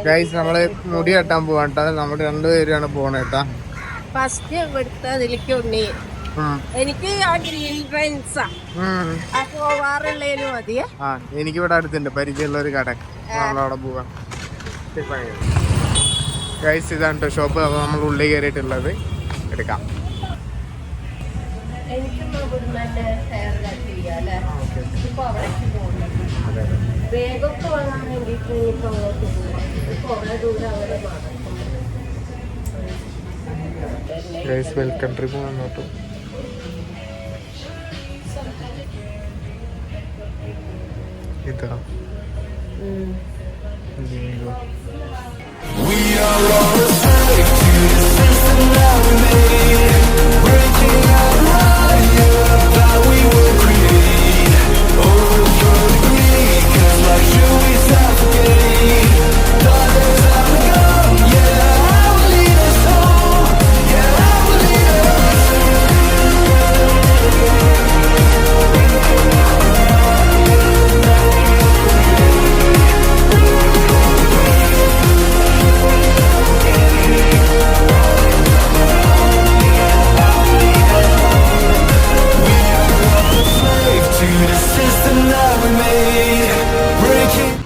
Guys നമ്മള് മുടി കെട്ടാൻ പോവാട്ടോ. നമ്മള് രണ്ടുപേരാണ് പോണേട്ടാ. ഫസ്റ്റ് ഇവിടുത്തെ അതിലേക്ക് ഉണ്ണി എനിക്ക് ആ ഗ്രീൻ ട്രെൻഡ്സാ പോവാറുള്ളതിന് മതിയെ. എനിക്കിവിടെ അടുത്തുണ്ട് പരിചയമുള്ള ഒരു കട, നമ്മളവിടെ പോവാം. ഗൈസ് ഇതാണ് കേട്ടോ ഷോപ്പ്. അപ്പൊ നമ്മൾ ഉള്ളിൽ കയറിയിട്ടുള്ളത് എടുക്കാം. ഗൈസ് വെൽക്കം ട്രിപ്പ് വന്നോട്ടു. ഇതാ We are all a slave to the system that we made, breaking out higher that we will create, overthrow the greed, 'cause like you we suffocate, daughters of the gun, yeah, I will lead us home, yeah, I will lead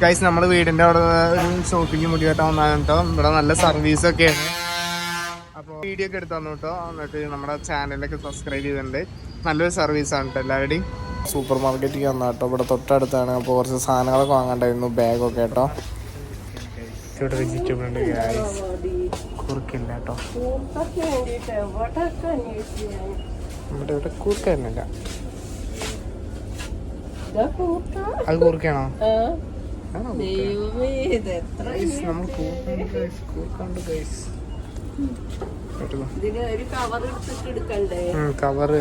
guys നമ്മള് വീടിന്റെ അവിടെ ഷോപ്പിക്ക് മുടി കെട്ടാൻ വന്നാണ് കേട്ടോ. ഇവിടെ നല്ല service ഒക്കെയാണ്. അപ്പോൾ വീഡിയോ ഒക്കെ എടുത്തു തന്നു കേട്ടോ. എന്നിട്ട് നമ്മുടെ ചാനലൊക്കെ സബ്സ്ക്രൈബ് ചെയ്തിട്ടുണ്ട്. നല്ലൊരു സർവീസാണ് കേട്ടോ എല്ലാവരുടെയും. സൂപ്പർ മാർക്കറ്റിൽ വന്നാൽ കേട്ടോ, ഇവിടെ തൊട്ടടുത്താണ്. അപ്പോൾ കുറച്ച് സാധനങ്ങളൊക്കെ വാങ്ങണ്ടായിരുന്നു, ബാഗൊക്കെ കേട്ടോ. ഇവിടെ വെജിറ്റബിൾ ഉണ്ട് ഗൈസ്, കുറുക്കില്ല കേട്ടോ. നമ്മുടെ ഇവിടെ കുറുക്ക തന്നെയില്ല. അത് കുറുക്കാണോ? കവറ്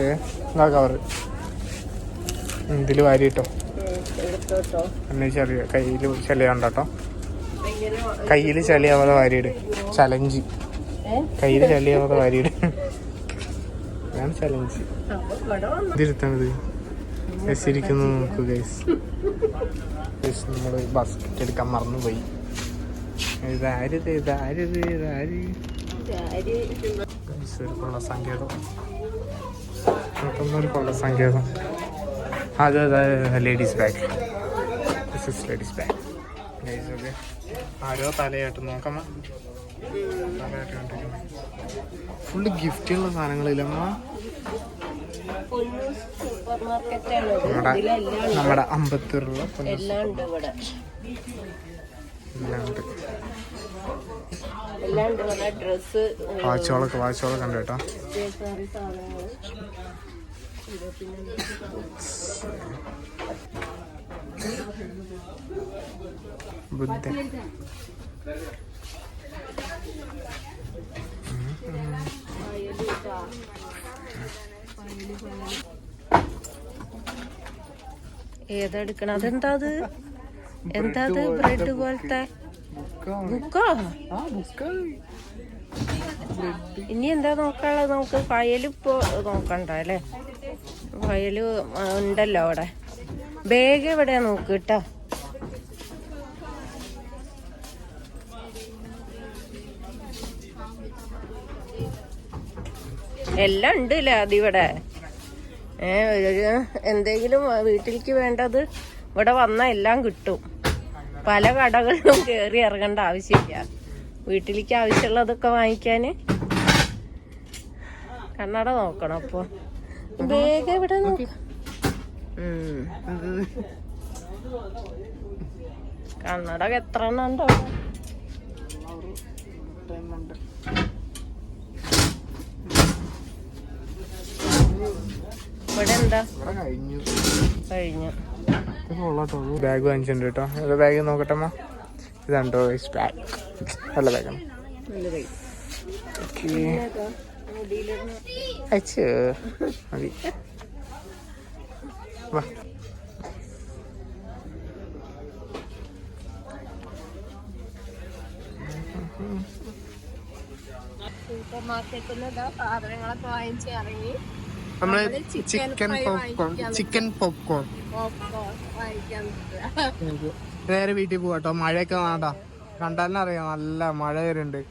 ഇതില് വാരി കേട്ടോ. കയ്യില് ചളിയാണ്ടോ, കയ്യില് ചളിയാവാതെ വാരിയിട്. ചലഞ്ച്, കയ്യില് ചളിയാവാതെ വാരിയിട്. അതാണ് ചലഞ്ച്. ഇതിരുത്താണത് ശരിക്കുന്നു. നോക്കൂ ഗൈസ്, നമ്മള് ബാസ്ക്കറ്റ് എടുക്കാൻ മറന്നുപോയി. ഇതാരിത് ഇതാരിത് ഇതാര് ഒരു കൊള്ള സങ്കേതം, ഒരു കൊള്ള സങ്കേതം. അത് ലേഡീസ് ബാഗ്, ലേഡീസ് ബാഗ്. ആരോ തലയായിട്ട് നോക്കാം, തലയായിട്ട് കണ്ടിരിക്കുന്നു. ഫുള്ള് ഗിഫ്റ്റുള്ള സാധനങ്ങളില്ലമ്മ. നമ്മുടെ അമ്പത്തൂരുള്ള വാച്ചോളൊക്കെ കണ്ടു കേട്ടോ. ബുദ്ധൻ ഏതെടുക്കണം? അതെന്താ? എന്താ ബ്രെഡ് പോലത്തെ ബുക്കോ? ഇനി എന്താ നോക്കാനുള്ളത്? നമുക്ക് ഫയലിപ്പോ നോക്കണ്ട അല്ലേ? ഫയല് ഉണ്ടല്ലോ അവിടെ. ബാഗ് എവിടെയാ നോക്ക് കേട്ടോ. എല്ലാം ഉണ്ടല്ലേ അതിവിടെ. എന്തെങ്കിലും വീട്ടിലേക്ക് വേണ്ടത് ഇവിടെ വന്നാൽ എല്ലാം കിട്ടും. പല കടകളിലും കയറി ഇറങ്ങേണ്ട ആവശ്യമില്ല. വീട്ടിലേക്ക് ആവശ്യമുള്ളതൊക്കെ വാങ്ങിക്കാന് കണ്ണട നോക്കണം. അപ്പൊ ബാഗ് എവിടെ നോക്ക? കണ്ണട എത്ര എണ്ണം ഉണ്ടോ? ഇവിടെ എന്താ കഴിഞ്ഞു. ബാഗ് വാങ്ങിച്ചിട്ടുണ്ട് കേട്ടോ. ഏതാ ബാഗ് നോക്കട്ടെ. ഇതാണ്ടോ ബാഗ്, നല്ല ബാഗാണ്. അയച്ച് മതി. വാ, സൂപ്പർ മാർക്കറ്റിൽ നിന്ന് സാധനങ്ങളൊക്കെ വാങ്ങിച്ച് ഇറങ്ങി. നമ്മള് ചിക്കൻ പോപ്കോൺ നേരെ വീട്ടിൽ പോവാട്ടോ. മഴയൊക്കെ വേണ്ട, കണ്ടാലിനറിയാം നല്ല മഴ വരുന്നുണ്ട്.